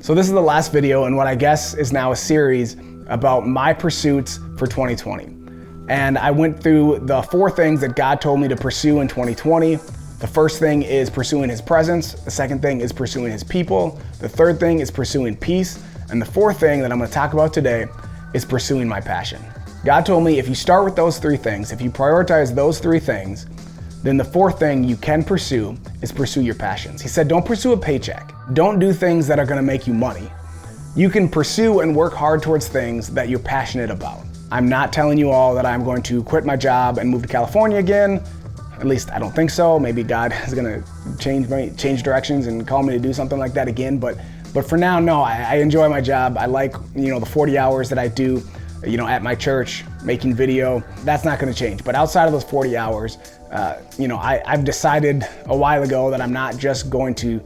So this is the last video in what I guess is now a series about my pursuits for 2020. And I went through the 4 things that God told me to pursue in 2020. The first thing is pursuing his presence. The second thing is pursuing his people. The third thing is pursuing peace. And the fourth thing that I'm gonna talk about today is pursuing my passion. God told me if you start with those 3 things, if you prioritize those 3 things, then the fourth thing you can pursue is pursue your passions. He said, don't pursue a paycheck. Don't do things that are gonna make you money. You can pursue and work hard towards things that you're passionate about. I'm not telling you all that I'm going to quit my job and move to California again. At least I don't think so. Maybe God is gonna change directions and call me to do something like that again. But for now, no, I enjoy my job. I like, the 40 hours that I do, at my church, making video. That's not gonna change. But outside of those 40 hours, I've decided a while ago that I'm not just going to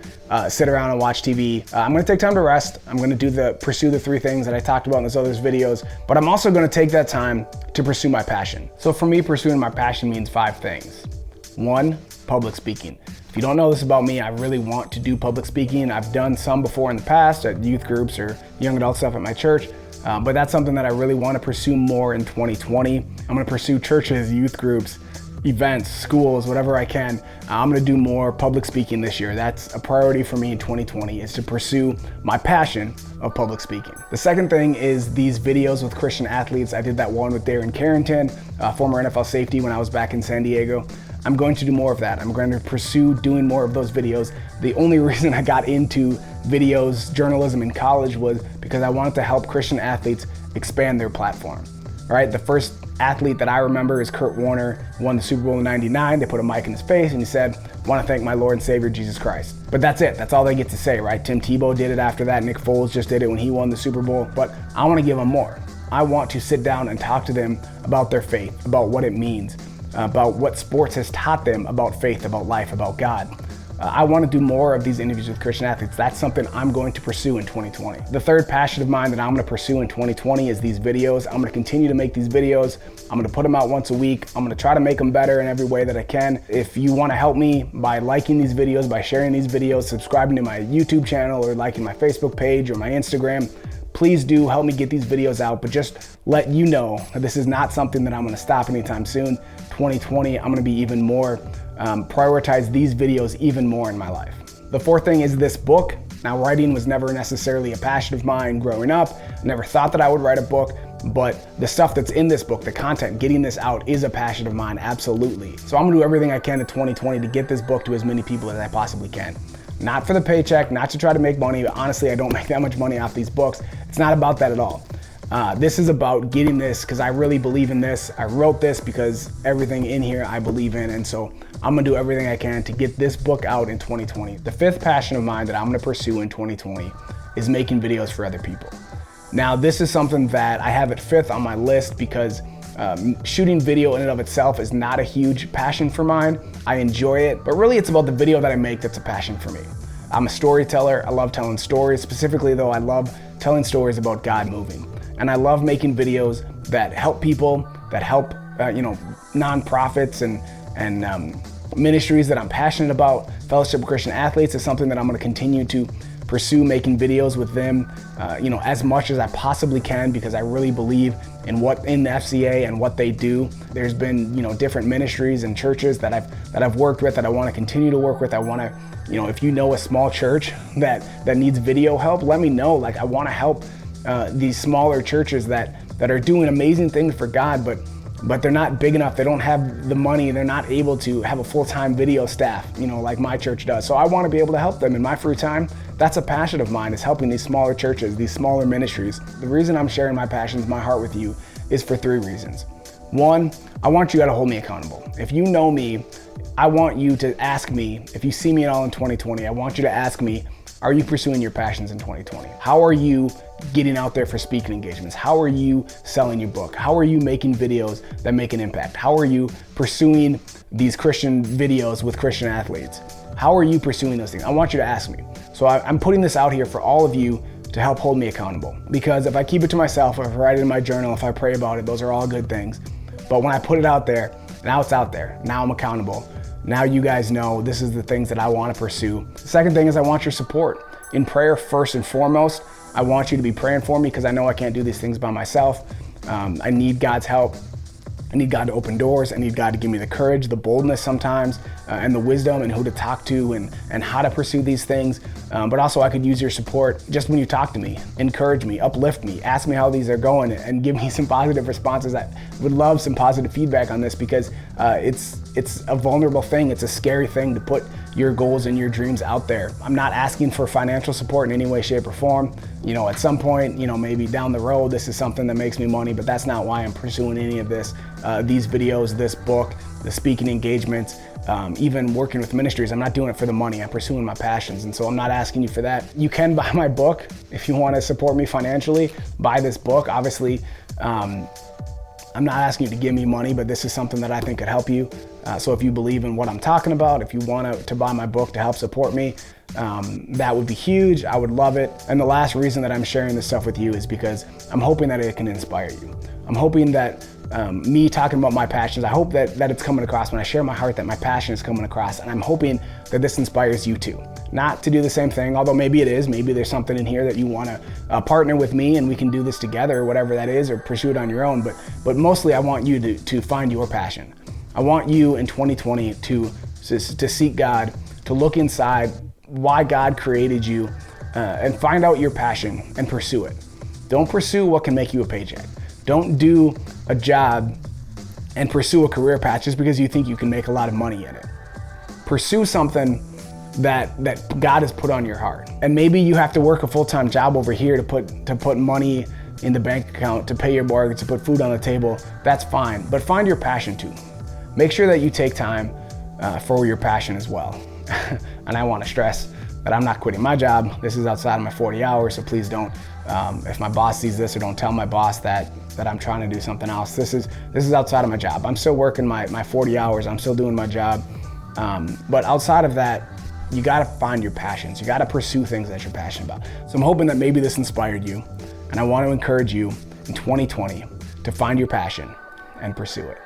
sit around and watch TV. I'm gonna take time to rest. I'm gonna pursue the 3 things that I talked about in those other videos, but I'm also gonna take that time to pursue my passion. So for me, pursuing my passion means 5 things. 1, public speaking. If you don't know this about me, I really want to do public speaking. I've done some before in the past at youth groups or young adult stuff at my church, but that's something that I really want to pursue more in 2020. I'm gonna pursue churches, youth groups, events, schools, whatever I can. I'm gonna do more public speaking this year. That's a priority for me in 2020, is to pursue my passion of public speaking. The second thing is these videos with Christian athletes. I did that one with Darren Carrington, former NFL safety, when I was back in San Diego. I'm going to do more of that. I'm going to pursue doing more of those videos. The only reason I got into videos, journalism in college was because I wanted to help Christian athletes expand their platform. All right, the first athlete that I remember is Kurt Warner, won the Super Bowl in '99. They put a mic in his face and he said, "I want to thank my Lord and Savior, Jesus Christ." But that's it, that's all they get to say, right? Tim Tebow did it after that. Nick Foles just did it when he won the Super Bowl, but I want to give them more. I want to sit down and talk to them about their faith, about what it means, about what sports has taught them about faith, about life, about God. I want to do more of these interviews with Christian athletes. That's something I'm going to pursue in 2020. The third passion of mine that I'm going to pursue in 2020 is these videos. I'm going to continue to make these videos. I'm going to put them out once a week. I'm going to try to make them better in every way that I can. If you want to help me by liking these videos, by sharing these videos, subscribing to my YouTube channel or liking my Facebook page or my Instagram, please do help me get these videos out, but just let you know that this is not something that I'm gonna stop anytime soon. 2020, I'm gonna be even more, prioritize these videos even more in my life. The fourth thing is this book. Now, writing was never necessarily a passion of mine growing up. I never thought that I would write a book, but the stuff that's in this book, the content, getting this out is a passion of mine, absolutely. So I'm gonna do everything I can in 2020 to get this book to as many people as I possibly can. Not for the paycheck, not to try to make money. Honestly, I don't make that much money off these books. It's not about that at all. This is about getting this because I really believe in this. I wrote this because everything in here I believe in, and so I'm gonna do everything I can to get this book out in 2020. The fifth passion of mine that I'm gonna pursue in 2020 is making videos for other people. Now, this is something that I have at 5th on my list because shooting video in and of itself is not a huge passion for mine. I enjoy it, but really it's about the video that I make that's a passion for me. I'm a storyteller. I love telling stories. Specifically though, I love telling stories about God moving. And I love making videos that help people, that help nonprofits and ministries that I'm passionate about. Fellowship of Christian Athletes is something that I'm gonna continue to pursue, making videos with them as much as I possibly can, because I really believe in the FCA and what they do. There's been different ministries and churches that I've worked with that I want to continue to work with. I want to, if you know a small church that needs video help, let me know. Like, I want to help these smaller churches that are doing amazing things for God, but they're not big enough. They don't have the money. They're not able to have a full-time video staff, like my church does. So I want to be able to help them in my free time. That's a passion of mine, is helping these smaller churches, these smaller ministries. The reason I'm sharing my passions, my heart with you, is for 3 reasons. 1, I want you to hold me accountable. If you know me, I want you to ask me, if you see me at all in 2020, I want you to ask me, are you pursuing your passions in 2020? How are you getting out there for speaking engagements? How are you selling your book? How are you making videos that make an impact? How are you pursuing these Christian videos with Christian athletes? How are you pursuing those things? I want you to ask me. So I'm putting this out here for all of you to help hold me accountable. Because if I keep it to myself, if I write it in my journal, if I pray about it, those are all good things. But when I put it out there, now it's out there. Now I'm accountable. Now you guys know this is the things that I want to pursue. The second thing is I want your support. in prayer first and foremost. I want you to be praying for me because I know I can't do these things by myself. I need God's help. I need God to open doors. I need God to give me the courage, the boldness sometimes, and the wisdom and who to talk to and how to pursue these things. But also I could use your support just when you talk to me, encourage me, uplift me, ask me how these are going, and give me some positive responses. I would love some positive feedback on this because it's a vulnerable thing. It's a scary thing to put your goals and your dreams out there. I'm not asking for financial support in any way, shape, or form. You know, at some point, you know, maybe down the road, this is something that makes me money, but that's not why I'm pursuing any of this. These videos, this book, the speaking engagements, even working with ministries, I'm not doing it for the money. I'm pursuing my passions. And so I'm not asking you for that. You can buy my book if you want to support me financially. Buy this book. Obviously, I'm not asking you to give me money, but this is something that I think could help you. So if you believe in what I'm talking about, if you want to buy my book to help support me, that would be huge. I would love it. And the last reason that I'm sharing this stuff with you is because I'm hoping that it can inspire you. I'm hoping that me talking about my passions, I hope that it's coming across when I share my heart, that my passion is coming across. And I'm hoping that this inspires you too. Not to do the same thing, although maybe it is. Maybe there's something in here that you want to partner with me and we can do this together, or whatever that is, or pursue it on your own. But mostly I want you to find your passion. I want you in 2020 to seek God, to look inside why God created you, and find out your passion and pursue it. Don't pursue what can make you a paycheck. Don't do a job and pursue a career path just because you think you can make a lot of money in it. Pursue something that God has put on your heart. And maybe you have to work a full-time job over here to put money in the bank account, to pay your mortgage, to put food on the table. That's fine, but find your passion too. Make sure that you take time for your passion as well. And I want to stress that I'm not quitting my job. This is outside of my 40 hours, so please don't, if my boss sees this, or don't tell my boss that I'm trying to do something else. This is outside of my job. I'm still working my 40 hours. I'm still doing my job. But outside of that, you gotta find your passions. You gotta pursue things that you're passionate about. So I'm hoping that maybe this inspired you, and I want to encourage you in 2020 to find your passion and pursue it.